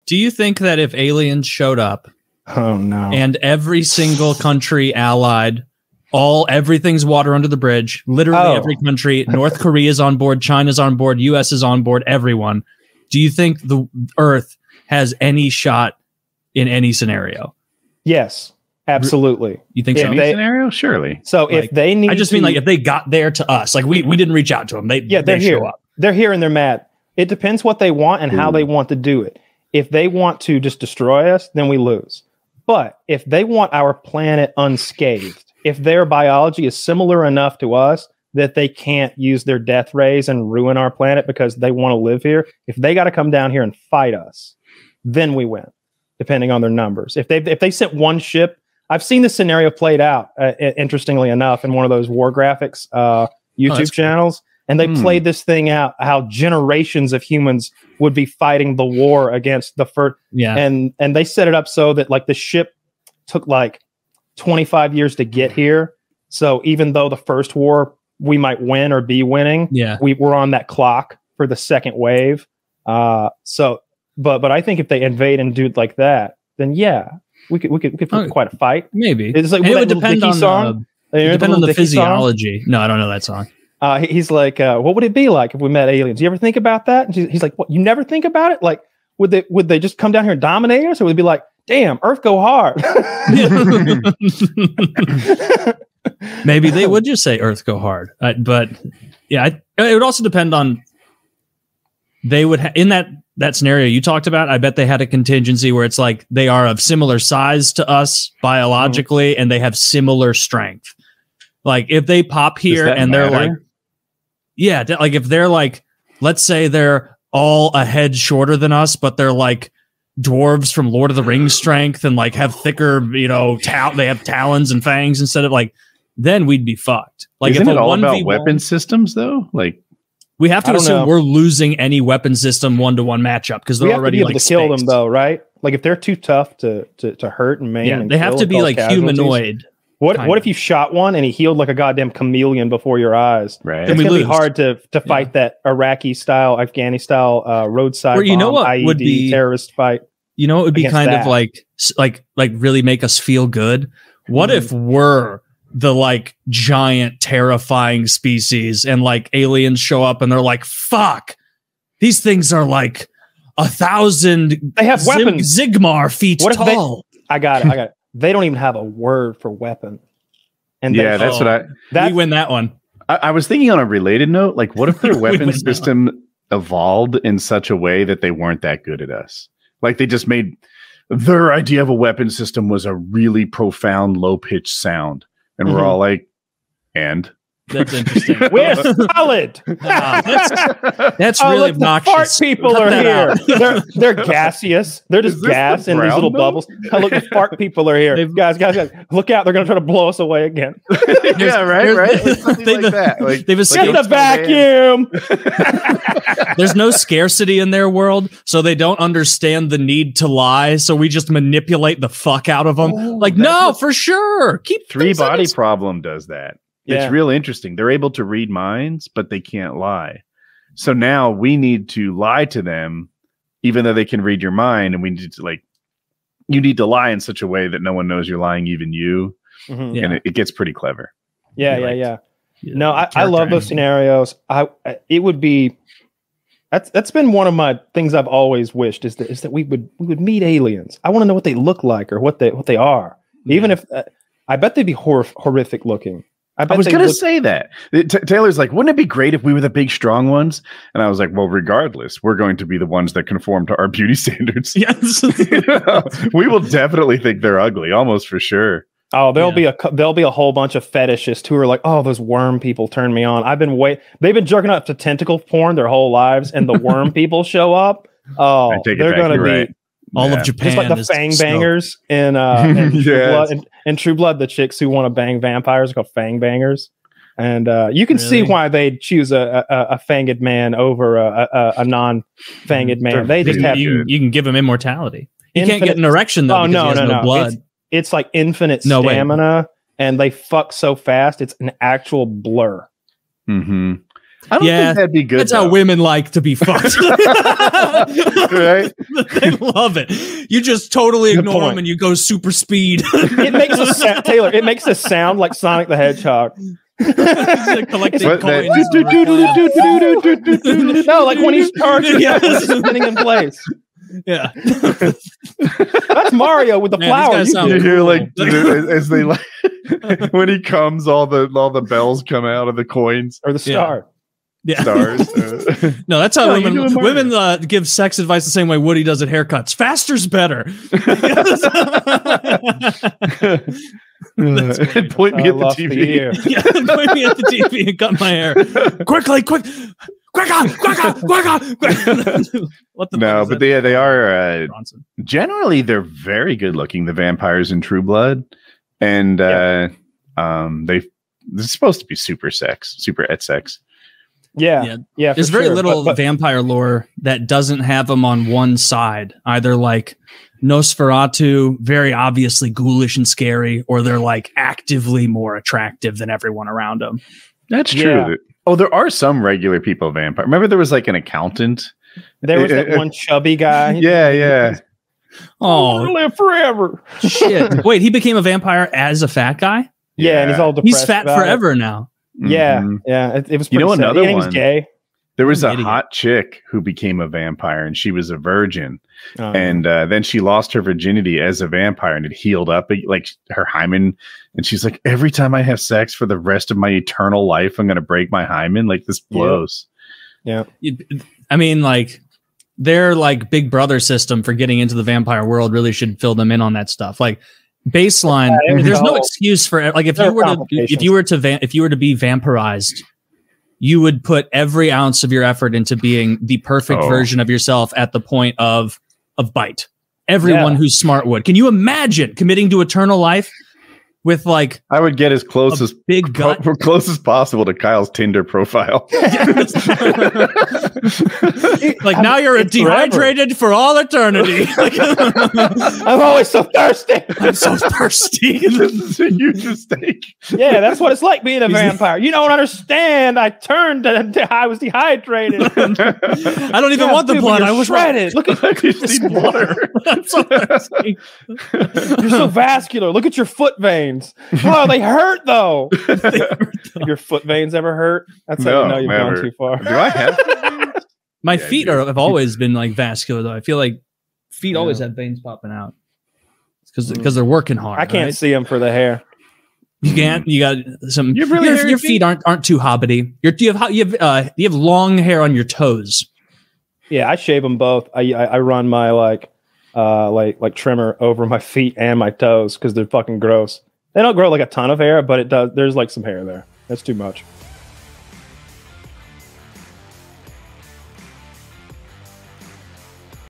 Do you think that if aliens showed up, oh no, and every single country allied, everything's water under the bridge, literally every country, North Korea's on board, China's on board, US is on board, everyone, do you think the Earth has any shot in any scenario? Yes, absolutely. You think so? Any scenario? Surely. So if they need, I just mean like if they got there to us, like we didn't reach out to them. They're here. Show up. They're here and they're mad. It depends what they want and how they want to do it. If they want to just destroy us, then we lose. But if they want our planet unscathed, if their biology is similar enough to us that they can't use their death rays and ruin our planet because they want to live here, if they got to come down here and fight us, then we win, depending on their numbers. If they sent one ship, I've seen this scenario played out, interestingly enough, in one of those war graphics YouTube channels. And they played this thing out, how generations of humans would be fighting the war against the first. Yeah. And they set it up so that like the ship took like 25 years to get here. So even though the first war we might win or be winning, we were on that clock for the second wave. But I think if they invade and do it like that, then we could put quite a fight. Maybe it's like it would depend on the physiology. No, I don't know that song. He's like, what would it be like if we met aliens? You ever think about that? And he's like, what? You never think about it? Like, would they just come down here and dominate us, or would it be like, damn, Earth go hard? Maybe they would just say Earth go hard, but yeah, it would also depend on. They would in that scenario you talked about. I bet they had a contingency where it's like they are of similar size to us biologically, and they have similar strength. Like if they pop here and they're like. Yeah, like if they're like, let's say they're all a head shorter than us, but they're like dwarves from Lord of the Rings strength and like have thicker, they have talons and fangs instead of like, then we'd be fucked. Like isn't it all about weapon systems though? Like we have to assume we're losing any weapon system 1-to-1 matchup because they're already able to kill them though, right? Like if they're too tough to hurt and maim, and they have to be like humanoid. What if you shot one and he healed like a goddamn chameleon before your eyes? Right. It's gonna be hard to fight that Iraqi style, Afghani style roadside bomb, what IED would be terrorist fight. You know, it would be kind of like really make us feel good. What if we're the like giant terrifying species and like aliens show up and they're like, fuck, these things are like 1,000. They have weapons. Zigmar feet tall. I got it. They don't even have a word for weapon. And we win that one. I was thinking on a related note, like what if their weapon system evolved in such a way that they weren't that good at us? Like they just made their idea of a weapon system was a really profound, low-pitched sound. And we're all like, and? That's interesting. We're solid. That's really obnoxious. Fart people are here. They're gaseous. They're just gas in these little bubbles. Oh, look, the fart people are here. Guys, look out! They're going to try to blow us away again. Yeah, right. They've escaped the vacuum. There's no scarcity in their world, so they don't understand the need to lie. So we just manipulate the fuck out of them. For sure. Keep Three Body Problem does that. Yeah. It's real interesting. They're able to read minds, but they can't lie. So now we need to lie to them, even though they can read your mind. And we need to you need to lie in such a way that no one knows you're lying, even you. Mm-hmm. And it gets pretty clever. Yeah. No, I love those scenarios. It would be, that's been one of my things I've always wished is that we would meet aliens. I want to know what they look like or what they are. Yeah. Even if, I bet they'd be horrific looking. I was going to say that. Taylor's like, wouldn't it be great if we were the big, strong ones? And I was like, well, regardless, we're going to be the ones that conform to our beauty standards. Yes. We will definitely think they're ugly, almost for sure. Oh, there'll be a whole bunch of fetishists who are like, oh, those worm people turn me on. They've been jerking up to tentacle porn their whole lives, and the worm people show up. Oh, they're going to be... Right. All of Japan, just like the fang bangers in True Blood, the chicks who want to bang vampires are called fang bangers, and you can see why they'd choose a fanged man over a non-fanged man. They just have you can give them immortality. You can't get an erection though. No blood. It's like infinite stamina, and they fuck so fast. It's an actual blur. Mm-hmm. I don't think that'd be good. That's how women like to be fucked. Right? They love it. You just totally ignore them and you go super speed. It makes a Taylor. It makes a sound like Sonic the Hedgehog. No, like when he's charging, spinning in place. Yeah, that's Mario with the flower. You hear like as they like when he comes, all the bells come out of the coins or the star. Yeah. Stars. No, that's how women give sex advice the same way Woody does at haircuts. Faster's better. Point me at the TV. Point me at the TV and cut my hair. Quickly, quick on. No, but they are generally they're very good looking, the vampires in True Blood. And they're supposed to be super et sex. Yeah. There's very little vampire lore that doesn't have them on one side, either like Nosferatu, very obviously ghoulish and scary, or they're like actively more attractive than everyone around them. That's true. Yeah. Oh, there are some regular people vampire. Remember, there was like an accountant. There was that one chubby guy. Yeah. Oh, live forever. Shit. Wait, he became a vampire as a fat guy? Yeah, and he's all depressed. He's fat forever now. Yeah, it was. Another one. Was gay. There was a hot chick who became a vampire, and she was a virgin, and then she lost her virginity as a vampire, and it healed up like her hymen. And she's like, every time I have sex for the rest of my eternal life, I'm gonna break my hymen. Like this blows. Yeah. I mean, like their like Big Brother system for getting into the vampire world really should fill them in on that stuff. Like. Baseline, there's no excuse for like if you were to be vampirized, you would put every ounce of your effort into being the perfect version of yourself at the point of bite. Everyone who's smart would. Can you imagine committing to eternal life with like I would get as close as big gut, close as possible to Kyle's Tinder profile. Like now you're dehydrated for all eternity. I'm always so thirsty. I'm so thirsty. This is a huge mistake. Yeah, that's what it's like being a vampire. You don't understand. I turned and I was dehydrated. I don't even want the blood. I was shredded. Look at this water. I'm so thirsty. You're so vascular. Look at your foot veins. Oh, they hurt though. Your foot veins ever hurt? That's how you know you've gone too far. Do I have my feet have always been like vascular though. I feel like feet always have veins popping out because they're working hard. I can't see them for the hair. You can't. You got some. Your feet aren't too hobbity. You have long hair on your toes. Yeah, I shave them both. I run my like trimmer over my feet and my toes because they're fucking gross. They don't grow like a ton of hair, but it does. There's like some hair there. That's too much.